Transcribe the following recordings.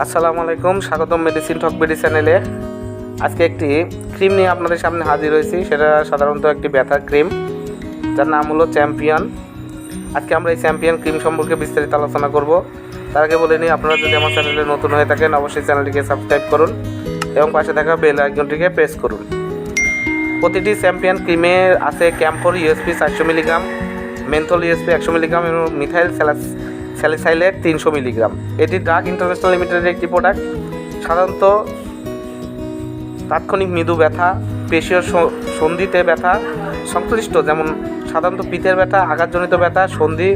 আসসালামু আলাইকুম, স্বাগতম মেডিসিন টক বিডি চ্যানেলে। আজকে একটি ক্রিম নিয়ে আপনাদের সামনে হাজির হয়েছি। সেটা সাধারণত একটি ব্যথার ক্রিম, যার নাম হলো চ্যাম্পিয়ন। আজকে আমরা এই চ্যাম্পিয়ন ক্রিম সম্পর্কে বিস্তারিত আলোচনা করব। তার আগে বলে নিই, আপনারা যদি আমার চ্যানেলে নতুন হয়ে থাকেন অবশ্যই চ্যানেলটিকে সাবস্ক্রাইব করুন এবং পাশে থাকা বেল আইকনটিকে প্রেস করুন। প্রতিটি চ্যাম্পিয়ন ক্রিমে আছে camphor USP 400 milligram, menthol USP 100 milligram এবং মিথাইল স্যালিসাইলেট 300 মিলিগ্রাম। এটি ড্রাগ ইন্টারন্যাশনাল লিমিটেডের একটি প্রোডাক্ট। সাধারণত তাৎক্ষণিক মৃদু ব্যথা, পেশীয় সন্ধিতে ব্যথা সংশ্লিষ্ট, যেমন সাধারণত পিঠের ব্যথা, আঘাতজনিত ব্যথা, সন্ধি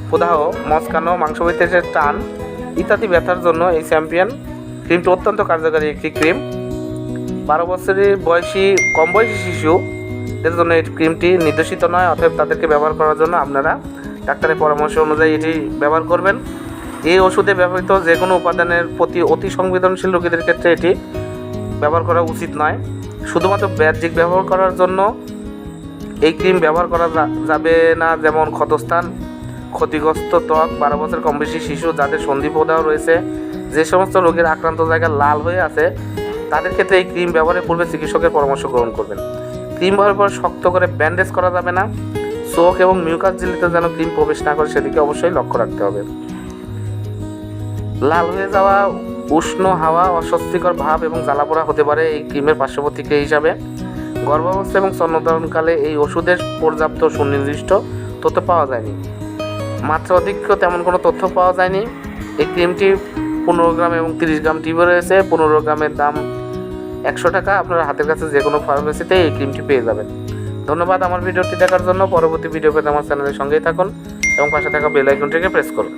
প্রদাহ, মচকানো, মাংসপেশির টান ইত্যাদি ব্যথার জন্য এই চ্যাম্পিয়ন ক্রিমটি অত্যন্ত কার্যকারী একটি ক্রিম। 12 বছরের কম বয়সী শিশুদের জন্য এই ক্রিমটি নির্দেশিত নয়, অতএব তাদেরকে ব্যবহার করার জন্য আপনারা ডাক্তারের পরামর্শ অনুযায়ী এটি ব্যবহার করবেন। এই ওষুধে ব্যবহৃত যে কোনো উপাদানের প্রতি অতি সংবেদনশীল রোগীদের ক্ষেত্রে এটি ব্যবহার করা উচিত নয়। শুধুমাত্র বাহ্যিক ব্যবহার করার জন্য এই ক্রিম ব্যবহার করা যাবে না, যেমন ক্ষতস্থান, ক্ষতিগ্রস্ত ত্বক, 12 বছর কম বেশি শিশু যাদের সন্ধি প্রদাহ রয়েছে, যে সমস্ত রোগের আক্রান্ত জায়গা লাল হয়ে আছে, তাদের ক্ষেত্রে এই ক্রিম ব্যবহারের পূর্বে চিকিৎসকের পরামর্শ গ্রহণ করবেন। ক্রিম ব্যবহারের পর শক্ত করে ব্যান্ডেজ করা যাবে না। চোখ এবং মিউকাস ঝিল্লিতে যেন ক্রিম প্রবেশ না করে সেদিকে অবশ্যই লক্ষ্য রাখতে হবে। লাল হয়ে যাওয়া, উষ্ণ হাওয়া, অস্বস্তিকর ভাব এবং জ্বালাপোড়া হতে পারে এই ক্রিমের পার্শ্ব প্রতিক্রিয়া হিসাবে। গর্ভাবস্থা এবং স্তন্যদানকালে এই ওষুধের পর্যাপ্ত সুনির্দিষ্ট তথ্য পাওয়া যায়নি। মাত্রা অধিক্য তেমন কোনো তথ্য পাওয়া যায়নি। এই ক্রিমটি 15 গ্রাম এবং 30 গ্রাম টিউবে রয়েছে। 15 গ্রামের দাম 100 টাকা। আপনারা হাতের কাছে যে কোনো ফার্মেসিতে এই ক্রিমটি পেয়ে যাবেন। ধন্যবাদ আমার ভিডিওটি দেখার জন্য। পরবর্তী ভিডিও পেতে আমার চ্যানেলের সঙ্গেই থাকুন এবং পাশে থাকা বেল আইকনটিকে প্রেস করুন।